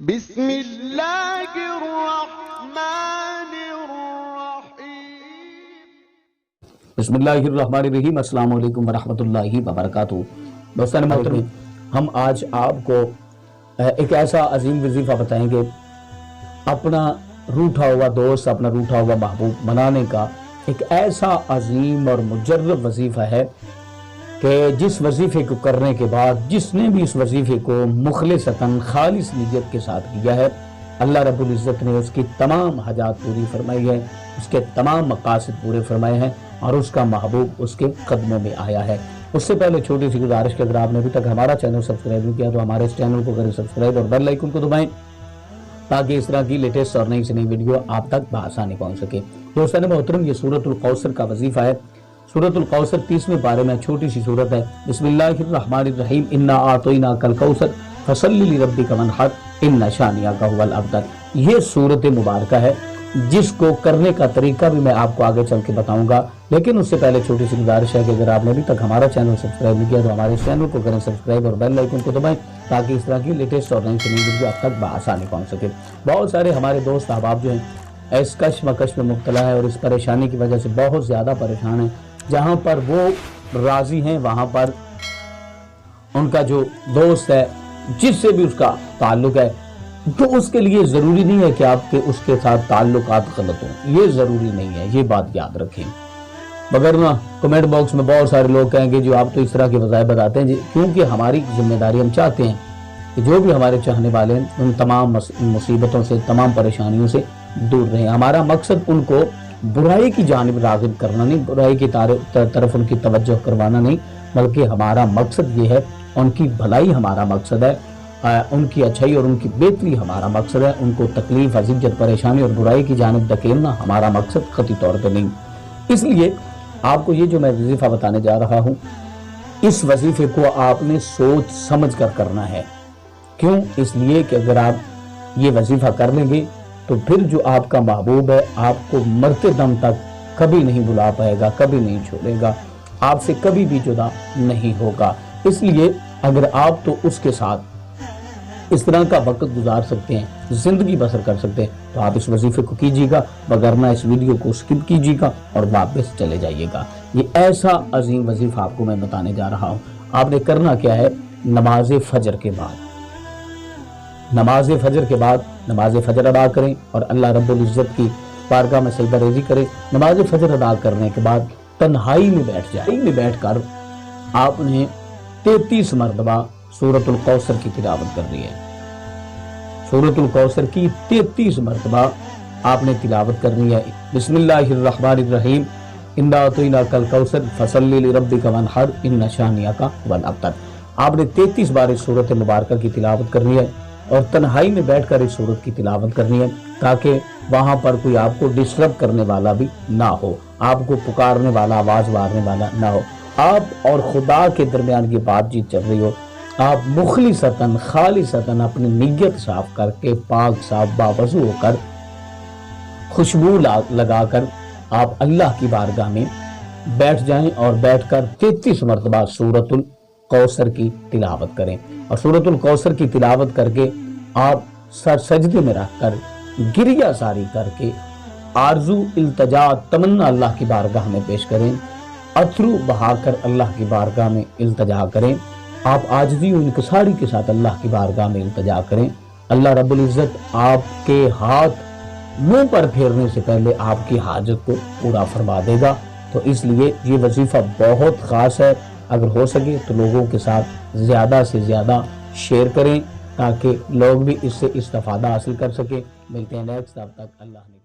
بسم اللہ الرحمن الرحیم۔ بسم اللہ الرحمن الرحیم۔ السلام علیکم ورحمۃ اللہ وبرکاتہ۔ دوستان محترم، ہم آج آپ کو ایک ایسا عظیم وظیفہ بتائیں گے، اپنا روٹھا ہوا دوست، اپنا روٹھا ہوا محبوب منانے کا ایک ایسا عظیم اور مجرب وظیفہ ہے کہ جس وظیفے کو کرنے کے بعد جس نے بھی اس وظیفے کو مخلصتاً خالص نیت کے ساتھ کیا ہے، اللہ رب العزت نے اس کی تمام حاجات پوری فرمائی ہے، اس کے تمام مقاصد پورے فرمائے ہیں اور اس کا محبوب اس کے قدموں میں آیا ہے۔ اس سے پہلے چھوٹی سی گزارش کہ اگر آپ نے ابھی تک ہمارا چینل سبسکرائب نہیں کیا تو ہمارے اس چینل کو کریں سبسکرائب اور بیل آئیکن کو دبائیں تاکہ اس طرح کی لیٹسٹ اور نئی سے نئی ویڈیو آپ تک بآسانی پہنچ سکے۔ دوستان محترم، یہ سورۃ الکوثر کا وظیفہ ہے۔ سورۃ الکوثر 30ویں پارے میں چھوٹی سی سورت ہے۔ بسم اللہ الرحمن الرحیم۔ انا اعطیناک الکوثر فصلی لربک وانحر ان شانئک ھو الابتر۔ یہ سورت مبارکہ ہے جس کو کرنے کا طریقہ بھی میں آپ کو آگے چل کے بتاؤں گا، لیکن اس سے پہلے چھوٹی سی گزارش ہے کہ اگر آپ نے ابھی تک ہمارا چینل سبسکرائب نہیں کیا تو ہمارے اس چینل کو کریں سبسکرائب اور بیل آئیکن کو دبائیں تاکہ اس طرح کی لیٹسٹ اور نئی سے نئی ویڈیو آپ تک بآسانی پہنچ سکے۔ بہت سارے ہمارے دوست احباب جو ہیں اس کش مکش میں مبتلا ہے اور اس پریشانی کی وجہ سے بہت زیادہ پریشان ہیں۔ جہاں پر وہ راضی ہیں وہاں پر ان کا جو دوست ہے، جس سے بھی اس کا تعلق ہے، تو اس کے لیے ضروری نہیں ہے کہ آپ کے اس کے ساتھ تعلقات غلط ہوں، یہ ضروری نہیں ہے، یہ بات یاد رکھیں۔ مگر نہ کمنٹ باکس میں بہت سارے لوگ کہیں گے جو آپ تو اس طرح کے وظائف بتاتے ہیں، کیونکہ ہماری ذمہ داری، ہم چاہتے ہیں کہ جو بھی ہمارے چاہنے والے ہیں ان تمام مصیبتوں سے، تمام پریشانیوں سے دور رہیں۔ ہمارا مقصد ان کو برائی کی جانب راغب کرنا نہیں، برائی کی طرف ان کی توجہ کروانا نہیں، بلکہ ہمارا مقصد یہ ہے، ان کی بھلائی ہمارا مقصد ہے، ان کی اچھائی اور ان کی بہتری ہمارا مقصد ہے۔ ان کو تکلیف، اذیت، پریشانی اور برائی کی جانب دھکیلنا ہمارا مقصد قطعی طور پہ نہیں۔ اس لیے آپ کو یہ جو میں وظیفہ بتانے جا رہا ہوں، اس وظیفے کو آپ نے سوچ سمجھ کر کرنا ہے۔ کیوں؟ اس لیے کہ اگر آپ یہ وظیفہ کر لیں گے تو پھر جو آپ کا محبوب ہے آپ کو مرتے دم تک کبھی نہیں بھلا پائے گا، کبھی نہیں چھوڑے گا، آپ سے کبھی بھی جدا نہیں ہوگا۔ اس لیے اگر آپ تو اس کے ساتھ اس طرح کا وقت گزار سکتے ہیں، زندگی بسر کر سکتے ہیں تو آپ اس وظیفے کو کیجیے گا، وگرنہ اس ویڈیو کو سکپ کیجیے گا اور واپس چلے جائیے گا۔ یہ ایسا عظیم وظیفہ آپ کو میں بتانے جا رہا ہوں۔ آپ نے کرنا کیا ہے، نماز فجر کے بعد نماز فجر ادا کریں اور اللہ رب العزت کی بارگاہ میں سجدہ ریزی کریں۔ نماز فجر ادا کرنے کے بعد تنہائی میں بیٹھ جائیں، بیٹھ کر آپ نے 33 مرتبہ سورۃ الکوثر کی تلاوت کرنی ہے۔ سورۃ الکوثر کی 33 مرتبہ آپ نے تلاوت کرنی ہے۔ بسم اللہ الرحمن الرحیم۔ انا اعطیناک الکوثر فصلی لربک وانحر ان شانئک ھو الابتر۔ آپ نے 33 بار اس سورۃ مبارکہ کی تلاوت کرنی ہے اور تنہائی میں بیٹھ کر اس سورت کی تلاوت کرنی ہے تاکہ وہاں پر کوئی آپ کو ڈسٹرب کرنے والا بھی نہ ہو، آپ کو پکارنے والا، آواز مارنے والا نہ ہو۔ آپ اور خدا کے درمیان یہ بات چیت چل رہی ہو، آپ مخلصتاً خالصتاً اپنی نیت صاف کر کے، پاک صاف باوضو ہو کر، خوشبو لگا کر آپ اللہ کی بارگاہ میں بیٹھ جائیں اور بیٹھ کر 33 مرتبہ سورۃ الکوثر کی تلاوت کریں۔ اور سورۃ الکوثر کی تلاوت کر کے آپ سر سجدے میں رکھ کر گریہ ساری کر کے آرزو، التجا، تمنا اللہ کی بارگاہ میں پیش کریں، اتھرو بہا کر اللہ کی بارگاہ میں التجا کریں۔ آپ عاجزی و انکساری کے ساتھ اللہ کی بارگاہ میں التجا کریں۔ اللہ رب العزت آپ کے ہاتھ منہ پر پھیرنے سے پہلے آپ کی حاجت کو پورا فرما دے گا۔ تو اس لیے یہ وظیفہ بہت خاص ہے، اگر ہو سکے تو لوگوں کے ساتھ زیادہ سے زیادہ شیئر کریں تاکہ لوگ بھی اس سے استفادہ حاصل کر سکیں۔ ملتے ہیں نیکسٹ، تب تک اللہ نے